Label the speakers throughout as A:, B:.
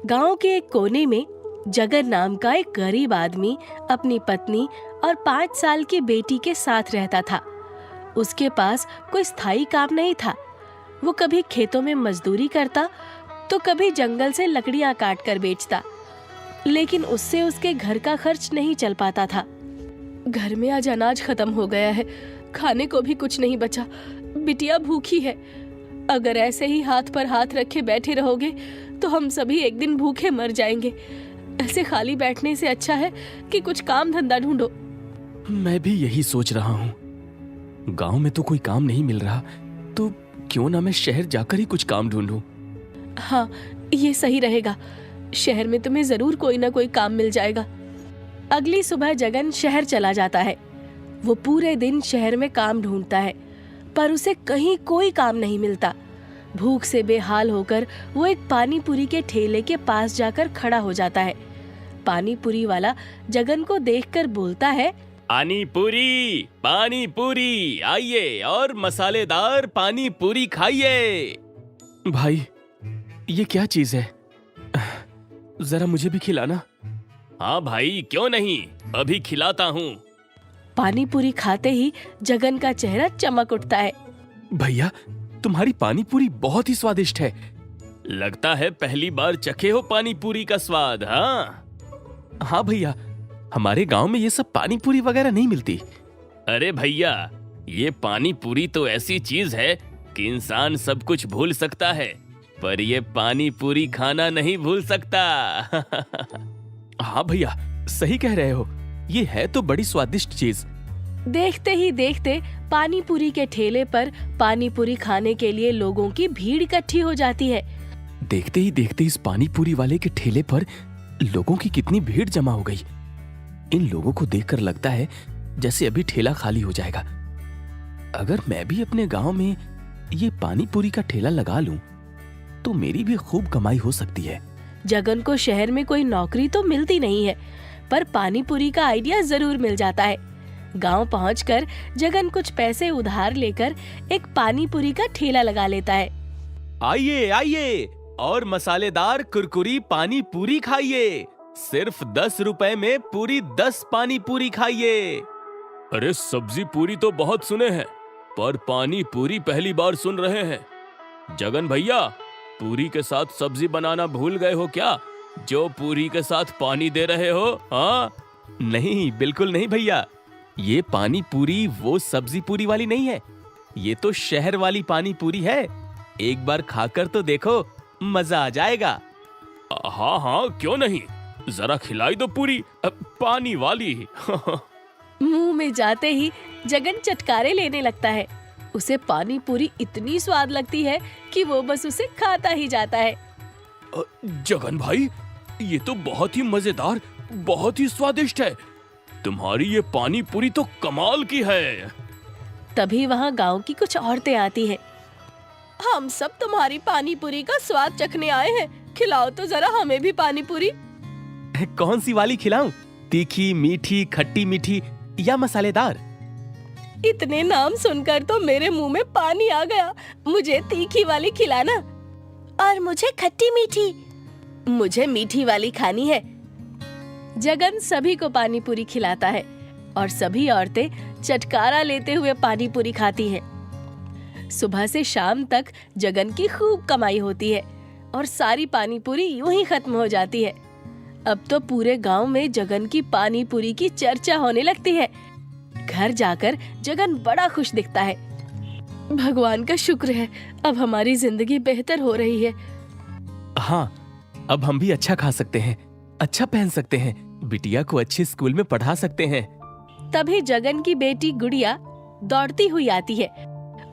A: गांव के एक कोने में जगन नाम का एक गरीब आदमी अपनी पत्नी और 5 साल की बेटी के साथ रहता था। उसके पास कोई स्थायी काम नहीं था। वो कभी खेतों में मजदूरी करता तो कभी जंगल से लकड़ियां काट कर बेचता, लेकिन उससे उसके घर का खर्च नहीं चल पाता था। घर में आज अनाज खत्म हो गया है, खाने को भी कुछ नहीं बचा। बिटिया भूखी है। अगर ऐसे ही हाथ पर हाथ रखे बैठे रहोगे तो हम सभी एक दिन भूखे मर जाएंगे। ऐसे खाली बैठने से अच्छा है कि कुछ काम धंधा ढूंढो।
B: मैं भी यही सोच रहा हूँ। गांव में तो कोई काम नहीं मिल रहा, तो क्यों ना मैं शहर जाकर ही कुछ काम ढूंढूं।
A: हाँ, ये सही रहेगा। शहर में तुम्हें जरूर कोई ना कोई काम मिल जाएगा। अगली सुबह जगन शहर चला जाता है। वो पूरे दिन शहर में काम ढूंढता है, पर उसे कहीं कोई काम नहीं मिलता। भूख से बेहाल होकर वो एक पानी पूरी के ठेले के पास जाकर खड़ा हो जाता है। पानी पूरी वाला जगन को देखकर बोलता है,
B: पानी पूरी आइए और मसालेदार पानी पूरी खाइए। भाई, ये क्या चीज है? जरा मुझे भी खिलाना। हाँ भाई, क्यों नहीं, अभी खिलाता हूँ।
A: पानी पूरी खाते ही जगन का चेहरा चमक उठता है।
B: भैया, तुम्हारी पानी पूरी बहुत ही स्वादिष्ट है। लगता है पहली बार चखे हो पानी पूरी का स्वाद। हाँ भैया, हमारे गांव में ये सब पानी पूरी वगैरह नहीं मिलती। अरे भैया, ये पानी पूरी तो ऐसी चीज है कि इंसान सब कुछ भूल सकता है, पर ये पानी पूरी खाना नहीं भूल सकता। हाँ भैया, सही कह रहे हो। ये है तो बड़ी स्वादिष्ट चीज।
A: देखते ही देखते पानी पूरी के ठेले पर पानी पूरी खाने के लिए लोगों की भीड़ इकट्ठी हो जाती है।
B: देखते ही देखते इस पानी पूरी वाले के ठेले पर लोगों की कितनी भीड़ जमा हो गई। इन लोगों को देखकर लगता है जैसे अभी ठेला खाली हो जाएगा। अगर मैं भी अपने गांव में ये पानी पूरी का ठेला लगा लूं, तो मेरी भी खूब कमाई हो सकती है।
A: जगन को शहर में कोई नौकरी तो मिलती नहीं है, पर पानी पूरी का आइडिया जरूर मिल जाता है। गांव पहुंचकर जगन कुछ पैसे उधार लेकर एक पानी पूरी का ठेला लगा लेता है।
B: आइए आइए और मसालेदार कुरकुरी पानी पूरी खाइए। सिर्फ 10 रुपए में पूरी 10 पानी पूरी खाइए। अरे सब्जी पूरी तो बहुत सुने हैं, पर पानी पूरी पहली बार सुन रहे हैं। जगन भैया, पूरी के साथ सब्जी बनाना भूल गए हो क्या, जो पूरी के साथ पानी दे रहे हो? हाँ? नहीं, बिल्कुल नहीं भैया। ये पानी पूरी वो सब्जी पूरी वाली नहीं है, ये तो शहर वाली पानी पूरी है। एक बार खाकर तो देखो, मजा आ जाएगा। हाँ हाँ, क्यों नहीं, जरा खिलाई दो पूरी पानी वाली।
A: मुंह में जाते ही जगन चटकारे लेने लगता है। उसे पानी पूरी इतनी स्वाद लगती है कि वो बस उसे खाता ही जाता है।
B: जगन भाई, ये तो बहुत ही मजेदार, बहुत ही स्वादिष्ट है। तुम्हारी ये पानी पूरी तो कमाल की है।
A: तभी वहाँ गांव की कुछ औरतें आती हैं। हम सब तुम्हारी पानी पूरी का स्वाद चखने आए हैं, खिलाओ तो जरा हमें भी पानी पूरी।
B: कौन सी वाली खिलाऊं? तीखी, मीठी, खट्टी मीठी या मसालेदार?
A: इतने नाम सुनकर तो मेरे मुंह में पानी आ गया। मुझे तीखी वाली खिलाना। और मुझे खट्टी मीठी। मुझे मीठी वाली खानी है। जगन सभी को पानी पूरी खिलाता है और सभी औरतें चटकारा लेते हुए पानी पूरी खाती हैं। सुबह से शाम तक जगन की खूब कमाई होती है और सारी पानी पूरी यूं ही खत्म हो जाती है। अब तो पूरे गांव में जगन की पानी पूरी की चर्चा होने लगती है। घर जाकर जगन बड़ा खुश दिखता है। भगवान का शुक्र है, अब हमारी जिंदगी बेहतर हो रही है।
B: हाँ, अब हम भी अच्छा खा सकते हैं, अच्छा पहन सकते हैं, बिटिया को अच्छे स्कूल में पढ़ा सकते हैं।
A: तभी जगन की बेटी गुड़िया दौड़ती हुई आती है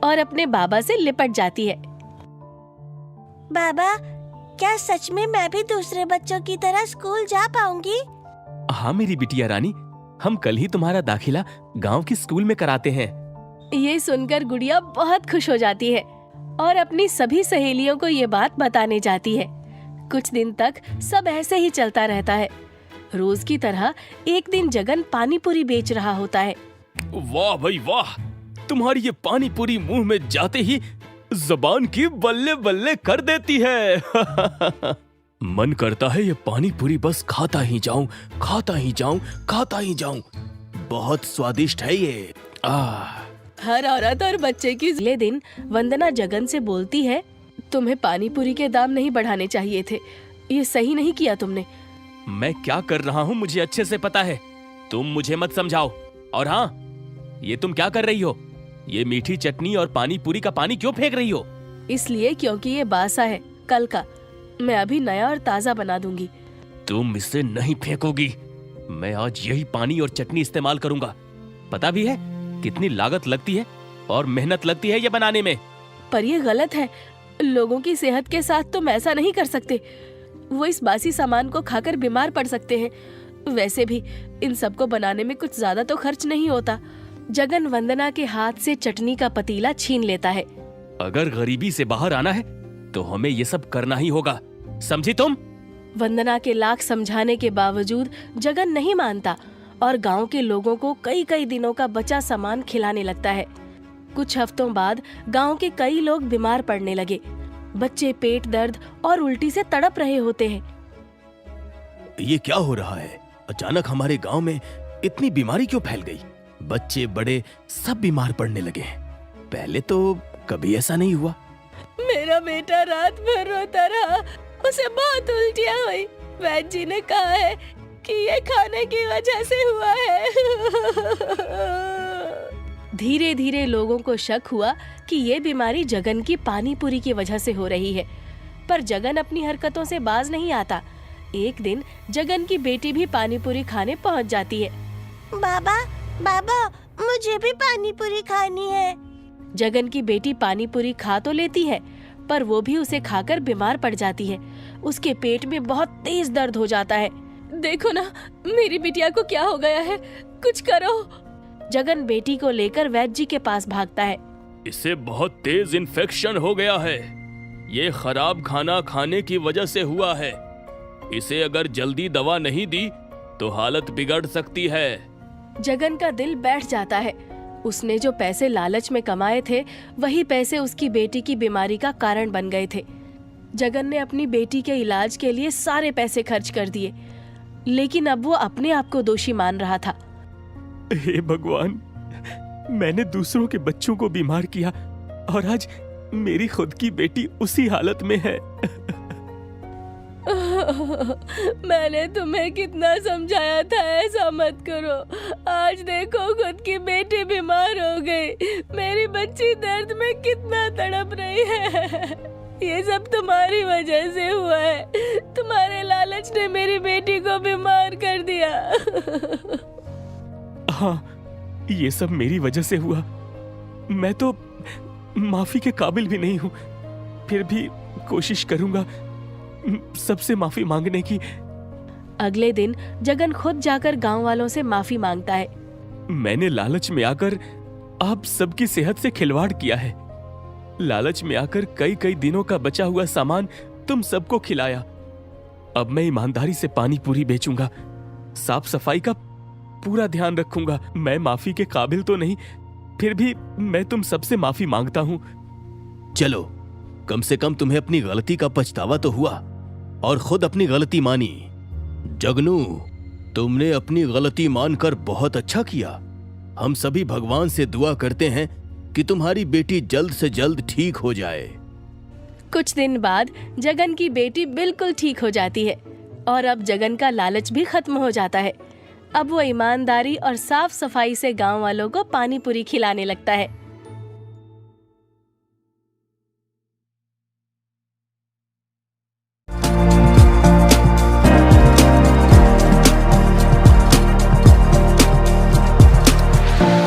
A: और अपने बाबा से लिपट जाती है।
C: बाबा, क्या सच में मैं भी दूसरे बच्चों की तरह स्कूल जा पाऊंगी?
B: हाँ मेरी बिटिया रानी, हम कल ही तुम्हारा दाखिला गांव के स्कूल में कराते हैं।
A: ये सुनकर गुड़िया बहुत खुश हो जाती है और अपनी सभी सहेलियों को ये बात बताने जाती है। कुछ दिन तक सब ऐसे ही चलता रहता है। रोज की तरह एक दिन जगन पानी पूरी बेच रहा होता है।
B: वाह भाई वाह, तुम्हारी ये पानी पूरी मुंह में जाते ही जबान की बल्ले बल्ले कर देती है। मन करता है ये पानी पूरी बस खाता ही जाऊं, खाता ही जाऊं, खाता ही जाऊं। बहुत स्वादिष्ट है ये।
A: हर औरत और बच्चे की अगले दिन वंदना जगन से बोलती है, तुम्हें पानी पूरी के दाम नहीं बढ़ाने चाहिए थे, ये सही नहीं किया तुमने।
B: मैं क्या कर रहा हूँ मुझे अच्छे से पता है, तुम मुझे मत समझाओ। और हाँ, ये तुम क्या कर रही हो? ये मीठी चटनी और पानी पूरी का पानी क्यों फेंक रही हो?
A: इसलिए क्योंकि ये बासा है, कल का। मैं अभी नया और ताज़ा बना दूंगी।
B: तुम इसे नहीं फेंकोगी। मैं आज यही पानी और चटनी इस्तेमाल करूंगा। पता भी है कितनी लागत लगती है और मेहनत लगती है ये बनाने में।
A: पर ये गलत है। लोगों की सेहत के साथ तुम ऐसा नहीं कर सकते। वो इस बासी सामान को खाकर बीमार पड़ सकते हैं। वैसे भी इन सबको बनाने में कुछ ज्यादा तो खर्च नहीं होता। जगन वंदना के हाथ से चटनी का पतीला छीन लेता है।
B: अगर गरीबी से बाहर आना है तो हमें ये सब करना ही होगा, समझी तुम?
A: वंदना के लाख समझाने के बावजूद जगन नहीं मानता और गांव के लोगों को कई कई दिनों का बचा सामान खिलाने लगता है। कुछ हफ्तों बाद गांव के कई लोग बीमार पड़ने लगे। बच्चे पेट दर्द और उल्टी से तड़प रहे होते हैं।
B: ये क्या हो रहा है? अचानक हमारे गांव में इतनी बीमारी क्यों फैल गई? बच्चे बड़े सब बीमार पड़ने लगे हैं। पहले तो कभी ऐसा नहीं हुआ।
A: मेरा बेटा रात भर रोता रहा, उसे बहुत उल्टियाँ हुई। वैद्य जी ने कहा है कि ये खाने की वजह से हुआ है। धीरे धीरे लोगों को शक हुआ कि ये बीमारी जगन की पानी पूरी की वजह से हो रही है। पर जगन अपनी हरकतों से बाज नहीं आता। एक दिन जगन की बेटी भी पानी पूरी खाने पहुंच जाती है।
C: बाबा, बाबा, मुझे भी पानी पूरी खानी है।
A: जगन की बेटी पानी पूरी खा तो लेती है, पर वो भी उसे खाकर बीमार पड़ जाती है। उसके पेट में बहुत तेज दर्द हो जाता है। देखो ना, मेरी बिटिया को क्या हो गया है, कुछ करो। जगन बेटी को लेकर वैद्य जी के पास भागता है।
B: इसे बहुत तेज इन्फेक्शन हो गया है। ये खराब खाना खाने की वजह से हुआ है। इसे अगर जल्दी दवा नहीं दी तो हालत बिगड़ सकती है।
A: जगन का दिल बैठ जाता है। उसने जो पैसे लालच में कमाए थे, वही पैसे उसकी बेटी की बीमारी का कारण बन गए थे। जगन ने अपनी बेटी के इलाज के लिए सारे पैसे खर्च कर दिए, लेकिन अब वो अपने आप को दोषी मान रहा था।
B: हे भगवान, मैंने दूसरों के बच्चों को बीमार किया और आज मेरी खुद की बेटी उसी हालत में है।
A: मैंने तुम्हें कितना समझाया था ऐसा मत करो। आज देखो खुद की बेटी बीमार हो गई। मेरी बच्ची दर्द में कितना तड़प रही है। ये सब तुम्हारी वजह से हुआ है। तुम्हारे लालच ने मेरी बेटी को बीमार कर दिया।
B: हाँ, ये सब मेरी वजह से हुआ। मैं तो माफी के काबिल भी नहीं हूँ। फिर भी कोशिश करूंगा सबसे माफी मांगने की।
A: अगले दिन जगन खुद जाकर गांव वालों से माफी मांगता है।
B: मैंने लालच में आकर आप सबकी सेहत से खिलवाड़ किया है। लालच में आकर कई कई दिनों का बचा हुआ सामान तुम सबको खिलाया। अब मैं ईमानदारी से पानी पूरी बेचूंगा, साफ सफाई का पूरा ध्यान रखूंगा। मैं माफी के काबिल तो नहीं, फिर भी मैं तुम सबसे माफी मांगता हूं। चलो, कम से कम तुम्हें अपनी गलती का पछतावा तो हुआ और खुद अपनी गलती मानी। जगनू, तुमने अपनी गलती मानकर बहुत अच्छा किया। हम सभी भगवान से दुआ करते हैं कि तुम्हारी बेटी जल्द से जल्द ठीक हो जाए।
A: कुछ दिन बाद जगन की बेटी बिल्कुल ठीक हो जाती है और अब जगन का लालच भी खत्म हो जाता है। अब वो ईमानदारी और साफ सफाई से गांव वालों को पानी पूरी खिलाने लगता है।